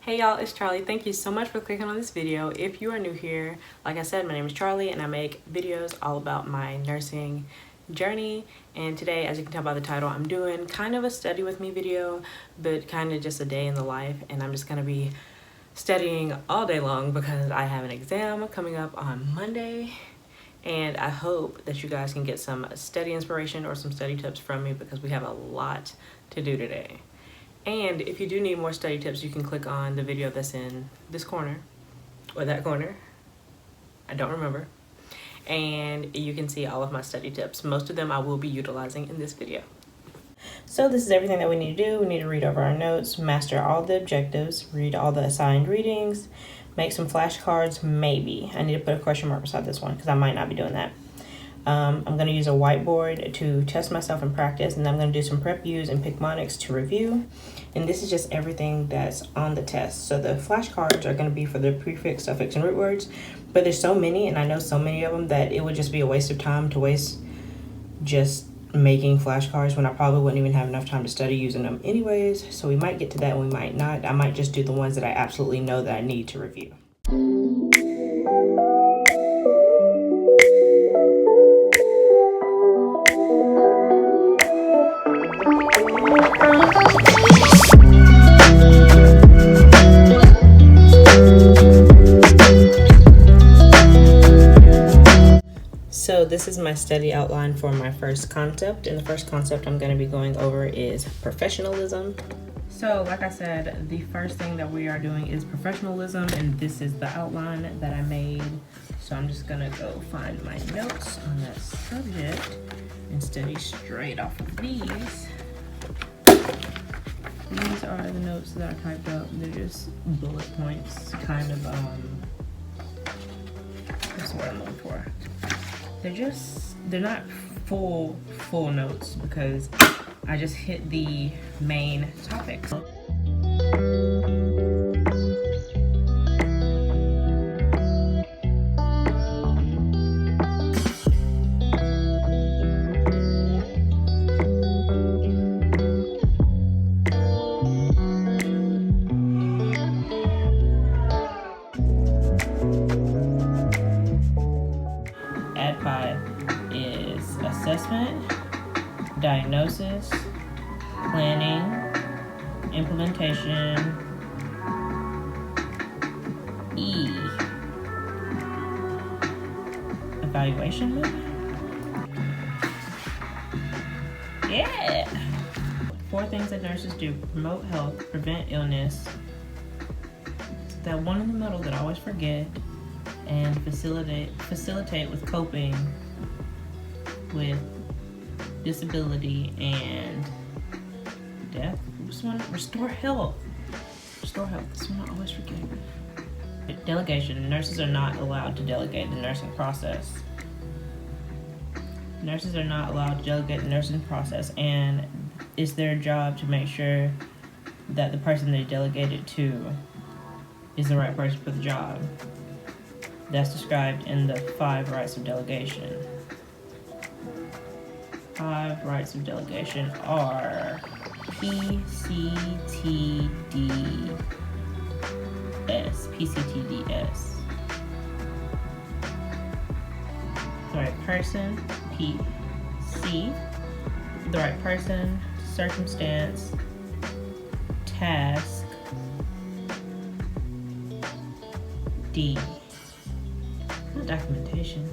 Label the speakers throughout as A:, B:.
A: Hey y'all, it's Charlie. Thank you so much for clicking on this video. If you are new here, like I said, my name is Charlie and I make videos all about my nursing journey. And today, as you can tell by the title, I'm doing kind of a study with me video, but kind of just a day in the life. And I'm just gonna be studying all day long because I have an exam coming up on Monday. And I hope that you guys can get some study inspiration or some study tips from me because we have a lot to do today. And if you do need more study tips, you can click on the video that's in this corner or that corner. I don't remember. And you can see all of my study tips. Most of them I will be utilizing in this video. So this is everything that we need to do. We need to read over our notes, master all the objectives, read all the assigned readings, make some flashcards, maybe. I need to put a question mark beside this one because I might not be doing that. I'm going to use a whiteboard to test myself in practice, and I'm going to do some prep use and picmonics to review. And this is just everything that's on the test. So the flashcards are going to be for the prefix, suffix, and root words, but there's so many, and I know so many of them, that it would just be a waste of time to waste just making flashcards when I probably wouldn't even have enough time to study using them anyways. So we might get to that and we might not. I might just do the ones that I absolutely know that I need to review. So this is my study outline for my first concept, and the first concept I'm going to be going over is professionalism. So like I said, the first thing that we are doing is professionalism, and this is the outline that I made. So I'm just going to go find my notes on that subject and study straight off of these. These are the notes that I typed up. They're just bullet points, kind of, that's what I'm looking for. They're not full notes because I just hit the main topics. Is assessment, diagnosis, planning, implementation, E, evaluation maybe? Yeah! 4 things that nurses do: promote health, prevent illness, that one in the middle that I always forget, and facilitate with coping with disability and death. This one, restore health. Restore health. This one I always forget. Delegation. Nurses are not allowed to delegate the nursing process. Nurses are not allowed to delegate the nursing process, and it's their job to make sure that the person they delegate it to is the right person for the job. That's described in the 5 rights of delegation. 5 rights of delegation are PCTDS. The right person, PC. The right person, circumstance, task, D. Documentation.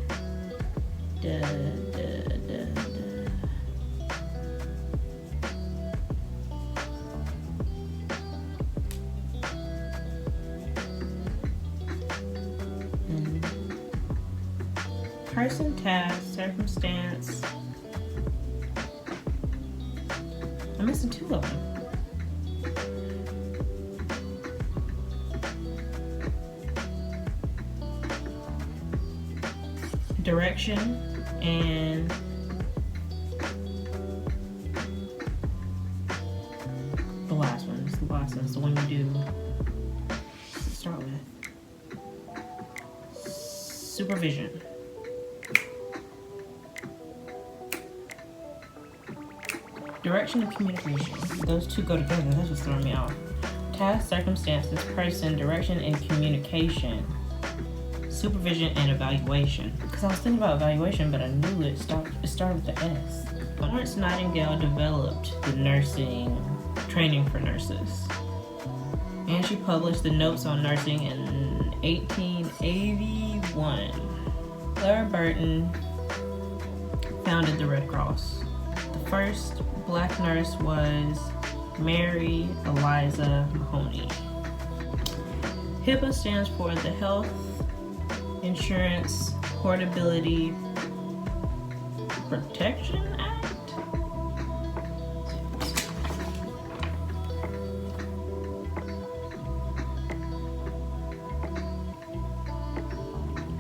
A: Person, task, circumstance. I'm missing 2 of them. Direction and the last one. It's the last one. It's the one you do. Let's start with supervision. Direction and communication. Those two go together. That's what's throwing me off. task, circumstances, person, direction, and communication. Supervision and evaluation. Because I was thinking about evaluation, but I knew it started with the S. Florence Nightingale developed the nursing training for nurses. And she published the Notes on Nursing in 1881. Clara Burton founded the Red Cross. The first black nurse was Mary Eliza Mahoney. HIPAA stands for the Health Insurance Portability Protection Act.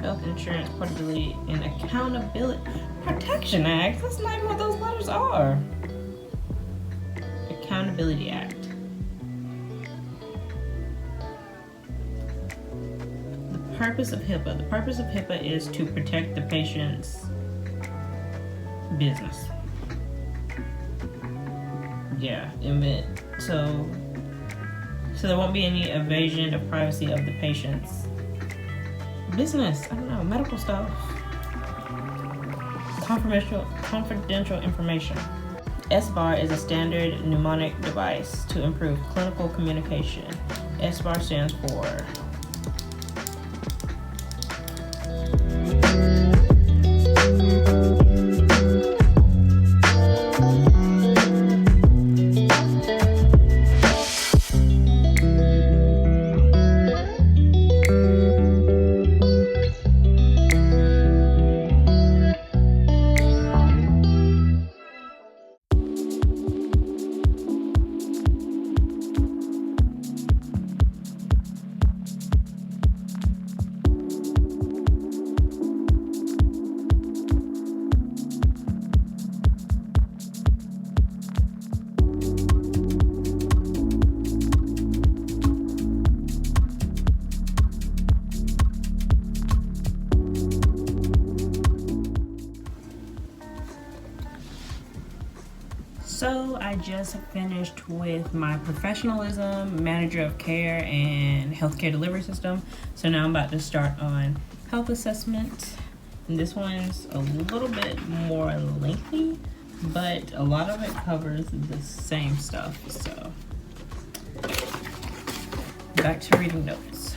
A: Health Insurance Portability and Accountability Protection Act. That's not even what those letters are. Accountability Act. The purpose of HIPAA. The purpose of HIPAA is to protect the patient's business. Yeah, so there won't be any evasion of privacy of the patient's business. I don't know, medical stuff. Confidential information. SBAR is a standard mnemonic device to improve clinical communication. SBAR stands for So I just finished with my professionalism, manager of care, and healthcare delivery system. So now I'm about to start on health assessment. And this one's a little bit more lengthy, but a lot of it covers the same stuff. So back to reading notes.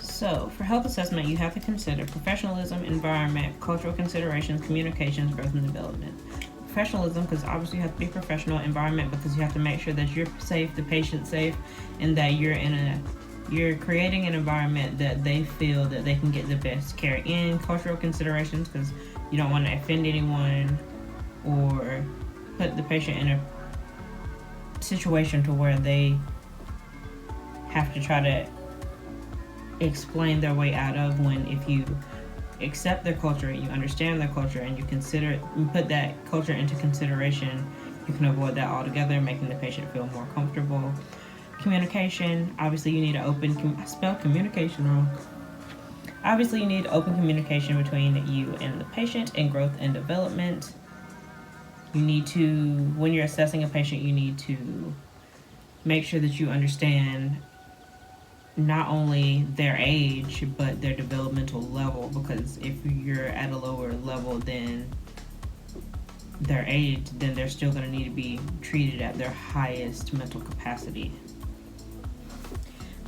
A: So, for health assessment, you have to consider professionalism, environment, cultural considerations, communications, growth, and development. Professionalism, because obviously you have to be professional. Environment, because you have to make sure that you're safe, the patient's safe, and that you're creating an environment that they feel that they can get the best care in. Cultural considerations, because you don't want to offend anyone or put the patient in a situation to where they have to try to explain their way out of, when if you accept their culture, you understand their culture, and you put that culture into consideration, you can avoid that altogether, making the patient feel more comfortable. Communication, obviously you need I spelled communication wrong. Obviously you need open communication between you and the patient. And growth and development, you need to, when you're assessing a patient, you need to make sure that you understand not only their age, but their developmental level, because if you're at a lower level than their age, then they're still going to need to be treated at their highest mental capacity.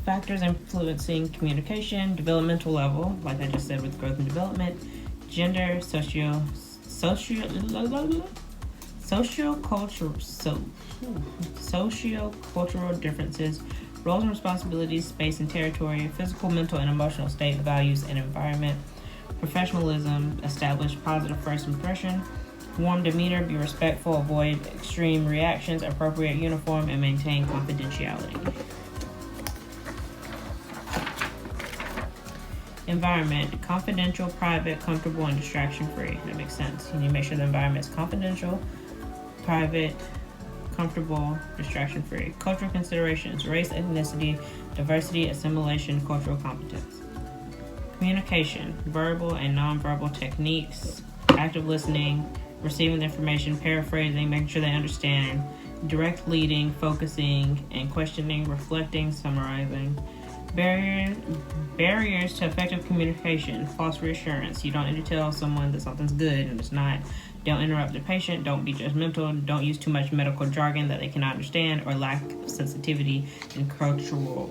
A: Factors influencing communication: developmental level, like I just said with growth and development, gender, socio-cultural differences, roles and responsibilities, space and territory, physical, mental, and emotional state, values, and environment. Professionalism, establish positive first impression. Warm demeanor, be respectful, avoid extreme reactions, appropriate uniform, and maintain confidentiality. Environment, confidential, private, comfortable, and distraction-free. That makes sense. You need to make sure the environment is confidential, private, comfortable, distraction-free. Cultural considerations: race, ethnicity, diversity, assimilation, cultural competence. Communication, verbal and nonverbal techniques, active listening, receiving the information, paraphrasing, making sure they understand, direct leading, focusing and questioning, reflecting, summarizing. Barriers to effective communication, false reassurance. You don't need to tell someone that something's good and it's not. Don't interrupt the patient. Don't be judgmental. Don't use too much medical jargon that they cannot understand, or lack of sensitivity and cultural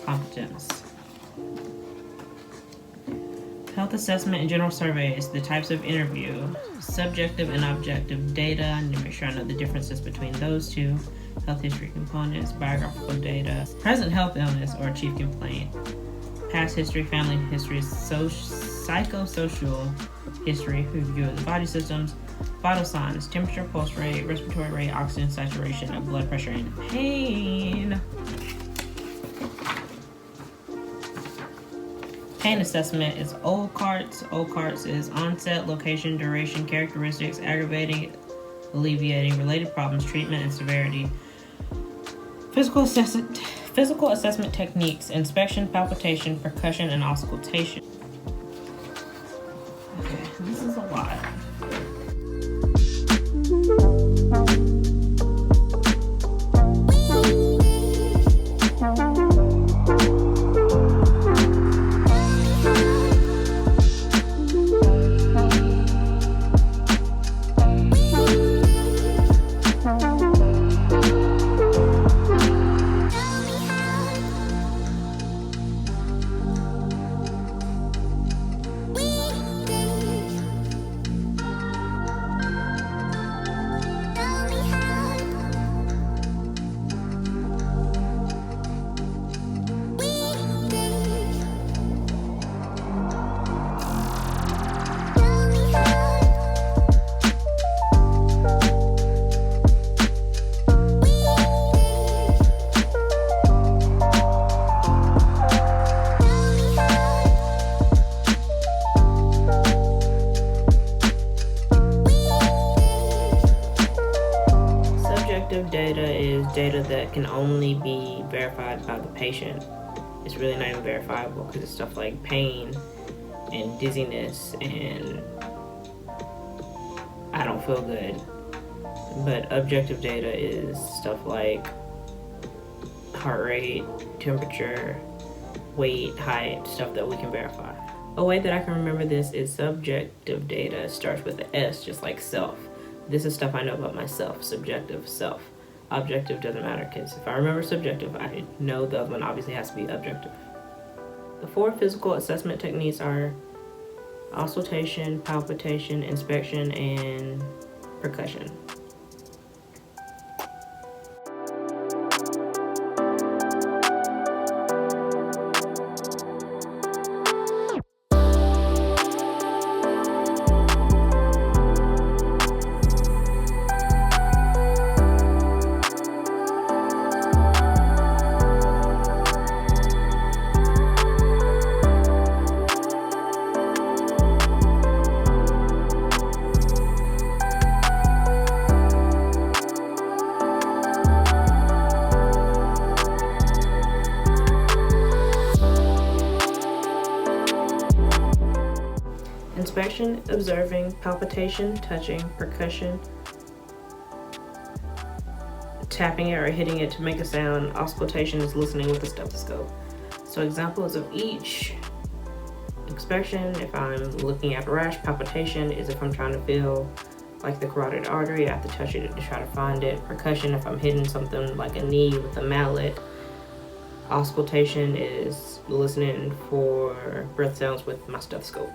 A: competence. Health assessment and general surveys, the types of interview, subjective and objective data. I need to make sure I know the differences between those two. Health history components, biographical data, present health illness or chief complaint, past history, family history, psychosocial history, review of the body systems, vital signs, temperature, pulse rate, respiratory rate, oxygen saturation, and blood pressure and pain. Pain assessment is OCARTS. OCARTS is onset, location, duration, characteristics, aggravating, alleviating, related problems, treatment, and severity. Physical assessment techniques, inspection, palpation, percussion, and auscultation. Okay, this is a lot. Data is data that can only be verified by the patient. It's really not even verifiable because it's stuff like pain and dizziness and I don't feel good. But objective data is stuff like heart rate, temperature, weight, height, stuff that we can verify. A way that I can remember this is subjective data. It starts with an S, just like self. This is stuff I know about myself, subjective, self. Objective doesn't matter because if I remember subjective, I know the other one obviously has to be objective. The 4 physical assessment techniques are auscultation, palpation, inspection, and percussion. Inspection, observing, palpation, touching, percussion, tapping it or hitting it to make a sound. Auscultation is listening with a stethoscope. So examples of each: inspection, if I'm looking at a rash. Palpation is if I'm trying to feel like the carotid artery, I have to touch it to try to find it. Percussion, if I'm hitting something like a knee with a mallet. Auscultation is listening for breath sounds with my stethoscope.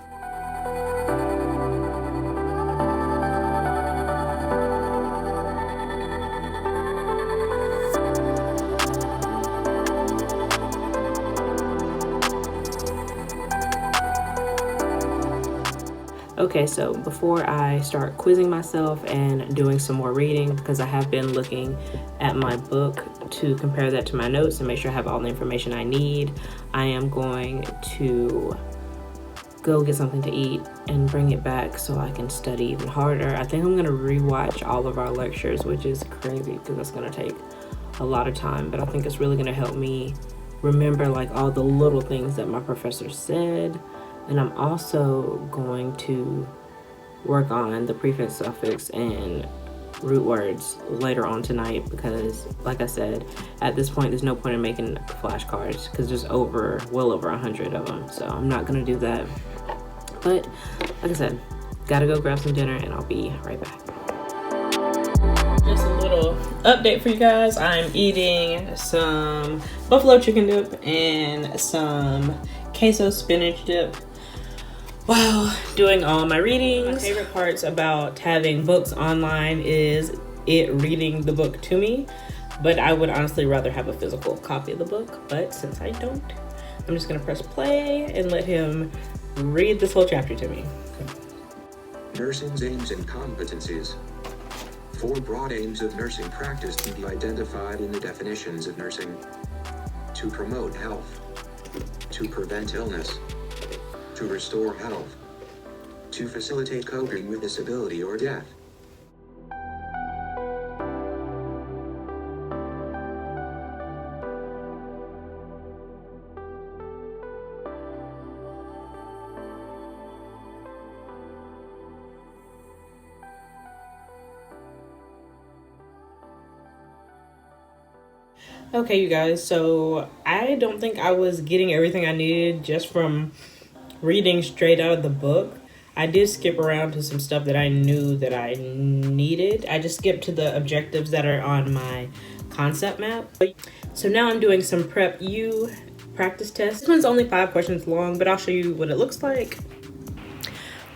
A: Okay, so before I start quizzing myself and doing some more reading, because I have been looking at my book to compare that to my notes and make sure I have all the information I need, I am going to go get something to eat and bring it back so I can study even harder. I think I'm going to rewatch all of our lectures, which is crazy because that's going to take a lot of time, but I think it's really going to help me remember like all the little things that my professor said. And I'm also going to work on the prefix, suffix, and root words later on tonight, because like I said, at this point there's no point in making flashcards because there's well over 100 of them, so I'm not gonna do that. But like I said, gotta go grab some dinner and I'll be right back. Just a little update for you guys. I'm eating some buffalo chicken dip and some queso spinach dip while doing all my readings. My favorite parts about having books online is it reading the book to me, but I would honestly rather have a physical copy of the book. But since I don't, I'm just gonna press play and let him read this whole chapter to me.
B: Nursing's aims and competencies. 4 broad aims of nursing practice can be identified in the definitions of nursing: to promote health, to prevent illness, to restore health, to facilitate coping with disability or death.
A: Okay, you guys, so I don't think I was getting everything I needed just from reading straight out of the book. I did skip around to some stuff that I knew that I needed. I just skipped to the objectives that are on my concept map. So now I'm doing some Prep U practice tests. This one's only 5 questions long, but I'll show you what it looks like.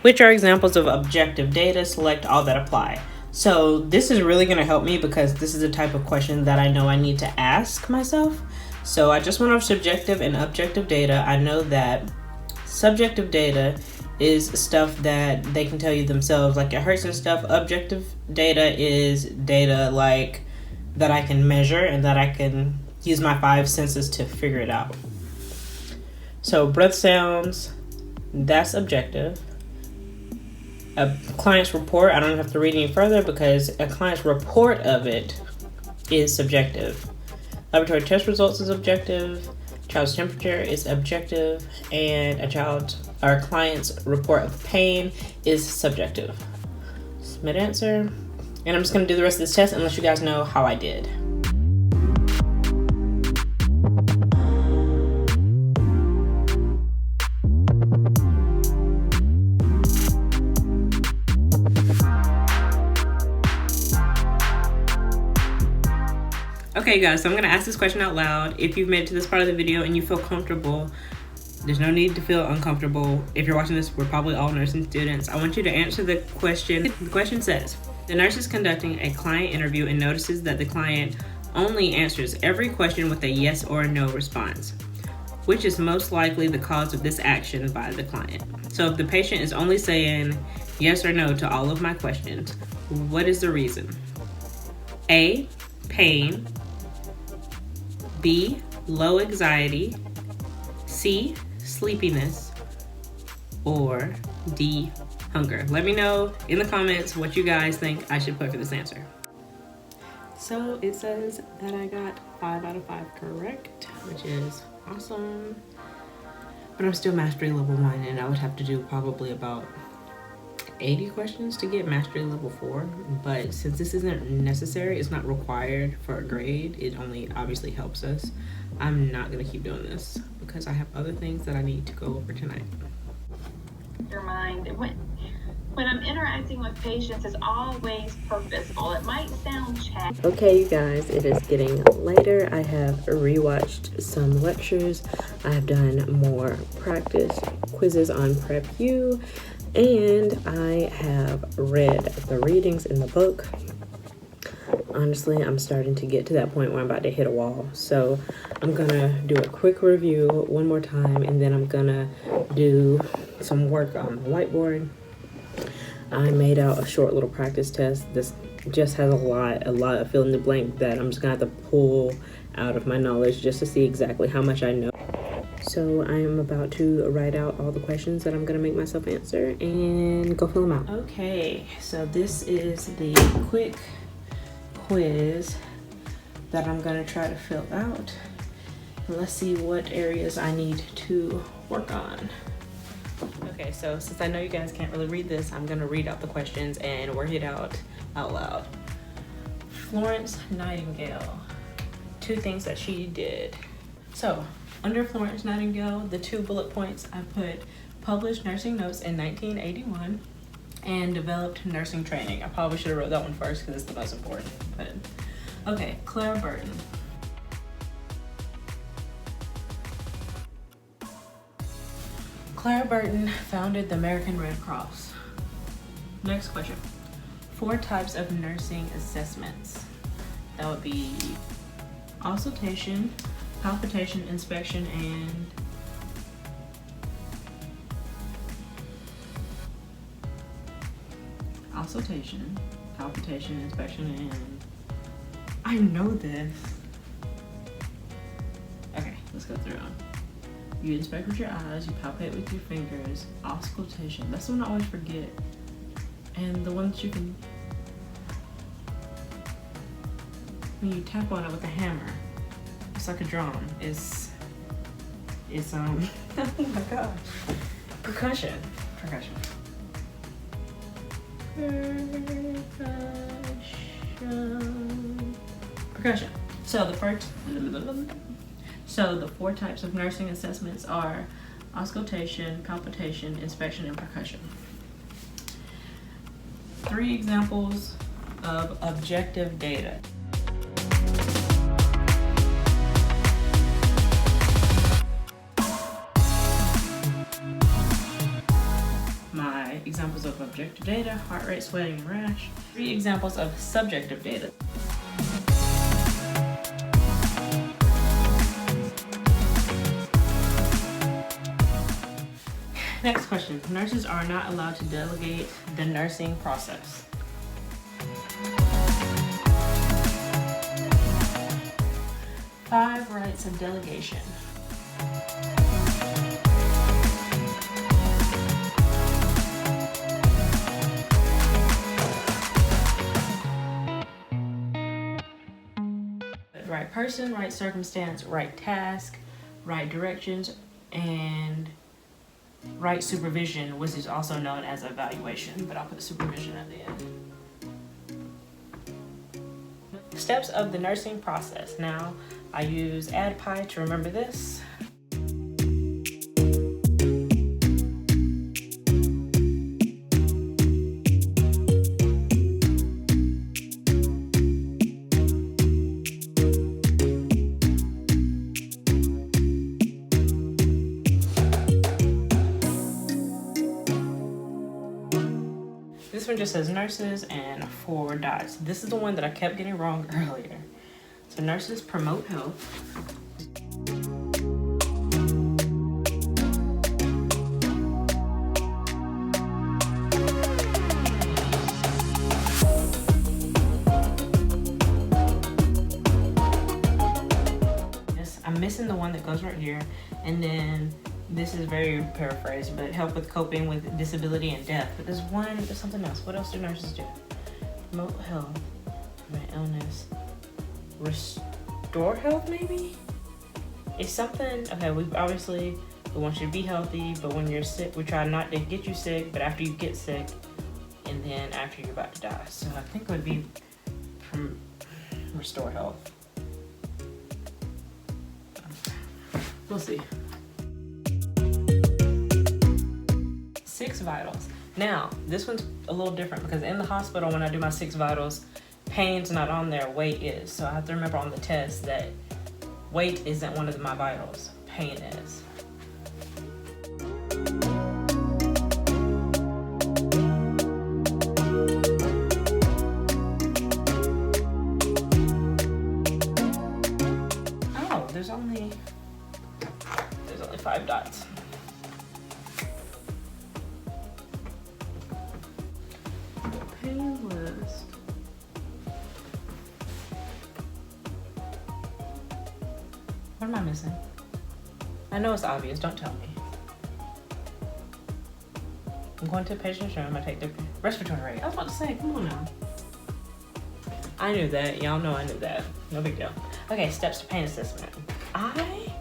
A: Which are examples of objective data? Select all that apply. So this is really going to help me because this is the type of question that I know I need to ask myself. So I just went over subjective and objective data. I know that subjective data is stuff that they can tell you themselves, like it hurts and stuff. Objective data is data like that I can measure and that I can use my 5 senses to figure it out. So breath sounds, that's objective. A client's report, I don't have to read any further because a client's report of it is subjective. Laboratory test results is objective. Child's temperature is objective, and a client's report of pain is subjective. Submit answer, and I'm just gonna do the rest of this test and let you guys know how I did. Okay guys, so I'm gonna ask this question out loud. If you've made it to this part of the video and you feel comfortable, there's no need to feel uncomfortable. If you're watching this, we're probably all nursing students. I want you to answer the question. The question says, the nurse is conducting a client interview and notices that the client only answers every question with a yes or a no response. Which is most likely the cause of this action by the client? So if the patient is only saying yes or no to all of my questions, what is the reason? A, pain. B, low anxiety. C, sleepiness. Or D, hunger. Let me know in the comments what you guys think I should put for this answer. So it says that I got 5 out of 5 correct, which is awesome. But I'm still mastery level 1 and I would have to do probably about 80 questions to get mastery level 4, but since this isn't necessary, it's not required for a grade, it only obviously helps us. I'm not gonna keep doing this because I have other things that I need to go over tonight.
C: Your mind, when I'm interacting with patients, is always purposeful. It might sound chatty.
A: Okay, you guys, it is getting later. I have rewatched some lectures. I have done more practice quizzes on Prep U. And I have read the readings in the book. Honestly, I'm starting to get to that point where I'm about to hit a wall. So I'm gonna do a quick review one more time, and then I'm gonna do some work on the whiteboard. I made out a short little practice test. This just has a lot of fill in the blank that I'm just gonna have to pull out of my knowledge just to see exactly how much I know. So I'm about to write out all the questions that I'm gonna make myself answer and go fill them out. Okay, so this is the quick quiz that I'm gonna try to fill out. let's see what areas I need to work on. Okay, so since I know you guys can't really read this, I'm gonna read out the questions and work it out loud. Florence Nightingale, 2 things that she did. So under Florence Nightingale, the 2 bullet points I put: published nursing notes in 1981 and developed nursing training. I probably should have wrote that one first because it's the most important. But okay, Clara Burton. Clara Burton founded the American Red Cross. Next question. 4 types of nursing assessments. That would be auscultation, palpation, inspection, and auscultation, palpation, inspection, and I know this. Okay, let's go through them. You inspect with your eyes, you palpate with your fingers, auscultation. That's the one I always forget. And the one that you can, when you tap on it with a hammer, it's like a drum. It's oh my gosh. Percussion. So the 4 types of nursing assessments are auscultation, palpation, inspection, and percussion. 3 examples of objective data. My examples of objective data: heart rate, sweating, and rash. 3 examples of subjective data. Next question. Nurses are not allowed to delegate the nursing process. Five rights of delegation. Right person, right circumstance, right task, right directions, and right supervision, which is also known as evaluation, but I'll put supervision at the end. Steps of the nursing process. Now, I use AdPy to remember this. This one just says nurses and 4 dots. This is the one that I kept getting wrong earlier. So nurses promote health. Yes, I'm missing the one that goes right here. And then this is very paraphrased, but help with coping with disability and death. But there's something else. What else do nurses do? Promote health, prevent illness, restore health, maybe? It's something, okay, we want you to be healthy, but when you're sick, we try not to get you sick, but after you get sick, and then after you're about to die. So I think it would be from restore health. We'll see. 6 vitals. Now, this one's a little different because in the hospital, when I do my 6 vitals, pain's not on there, weight is. So I have to remember on the test that weight isn't one of my vitals, pain is. Oh, there's only 5 dots. Pain list. What am I missing? I know it's obvious, don't tell me. I'm going to the patient's room, I take the respiratory rate. I was about to say, come on now. I knew that, y'all know I knew that. No big deal. Okay, steps to pain assessment. I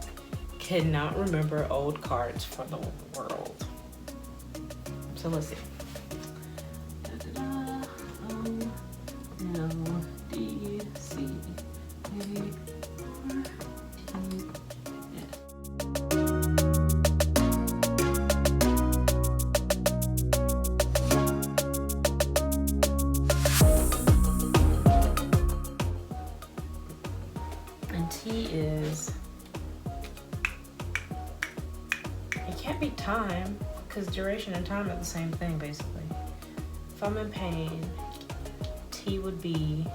A: cannot remember old cards for the world. So let's see. And T is, it can't be time, because duration and time are the same thing basically. If I'm in pain, T would be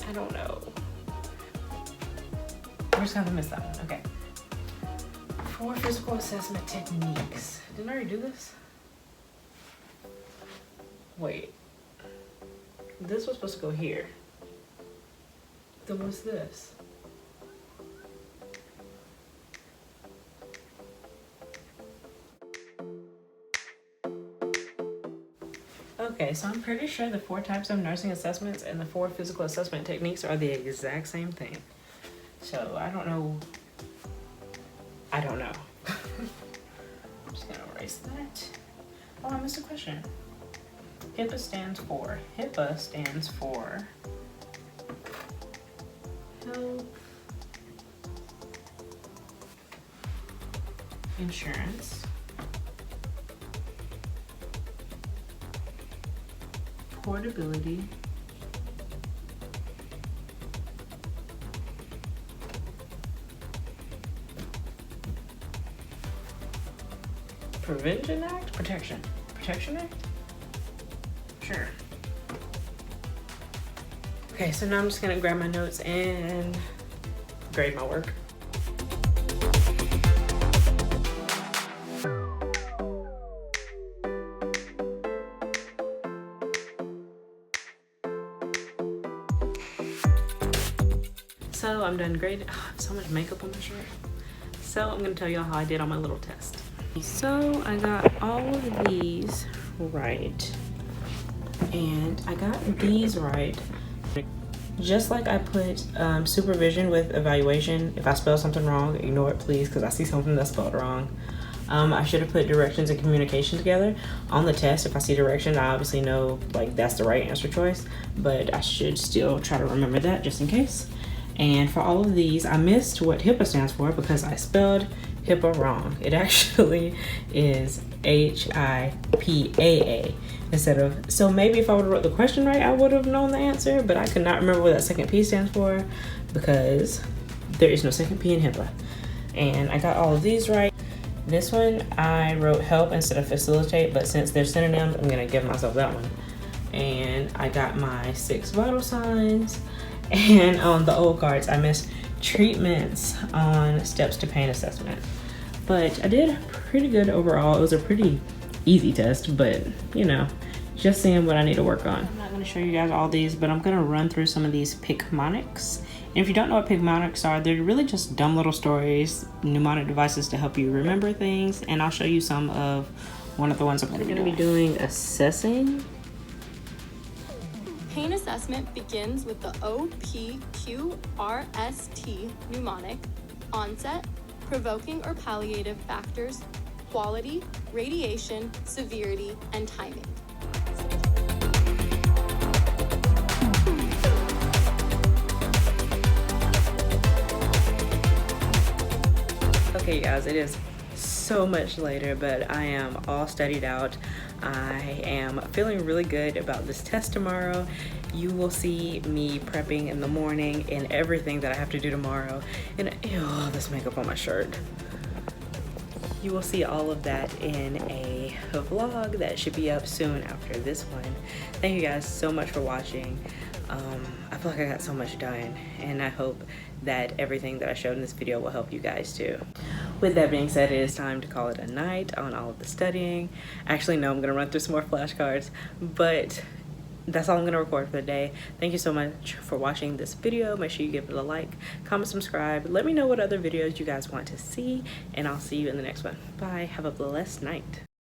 A: I don't know. We're just gonna miss that one. Okay. 4 physical assessment techniques. Didn't I already do this? Wait. This was supposed to go here. Then what's this? Okay, so I'm pretty sure the 4 types of nursing assessments and the 4 physical assessment techniques are the exact same thing. So I don't know. I'm just gonna erase that. Oh, I missed a question. HIPAA stands for Health Insurance Portability Prevention Act? Protection Act? Sure. Okay, so now I'm just gonna grab my notes and grade my work. So I'm done grading. Oh, I have so much makeup on my shirt. So I'm gonna tell y'all how I did on my little test. So I got all of these right. And I got these right. Just like I put supervision with evaluation. If I spell something wrong, ignore it please, because I see something that's spelled wrong. I should have put directions and communication together. On the test, if I see direction, I obviously know like that's the right answer choice, but I should still try to remember that just in case. And for all of these, I missed what HIPAA stands for because I spelled HIPAA wrong. It actually is HIPAA instead of, so maybe if I would have wrote the question right, I would have known the answer, but I could not remember what that second P stands for because there is no second P in HIPAA. And I got all of these right. This one, I wrote help instead of facilitate, but since they're synonyms, I'm gonna give myself that one. And I got my 6 vital signs. And on the old cards, I missed treatments on steps to pain assessment. But I did pretty good overall. It was a pretty easy test, but you know, just seeing what I need to work on. I'm not gonna show you guys all these, but I'm gonna run through some of these picmonics. And if you don't know what picmonics are, they're really just dumb little stories, mnemonic devices to help you remember things. And I'll show you some of one of the ones I'm gonna be doing assessing.
D: Pain assessment begins with the OPQRST mnemonic: onset, provoking or palliative factors, quality, radiation, severity, and timing.
A: Okay guys, it is so much later, but I am all studied out. I am feeling really good about this test tomorrow. You will see me prepping in the morning and everything that I have to do tomorrow. And ew, this makeup on my shirt. You will see all of that in a vlog that should be up soon after this one. Thank you guys so much for watching. I feel like I got so much done, and I hope that everything that I showed in this video will help you guys too. With that being said, it is time to call it a night on all of the studying. Actually, no, I'm gonna run through some more flashcards, but that's all I'm gonna record for the day. Thank you so much for watching this video. Make sure you give it a like, comment, subscribe. Let me know what other videos you guys want to see, and I'll see you in the next one. Bye, have a blessed night.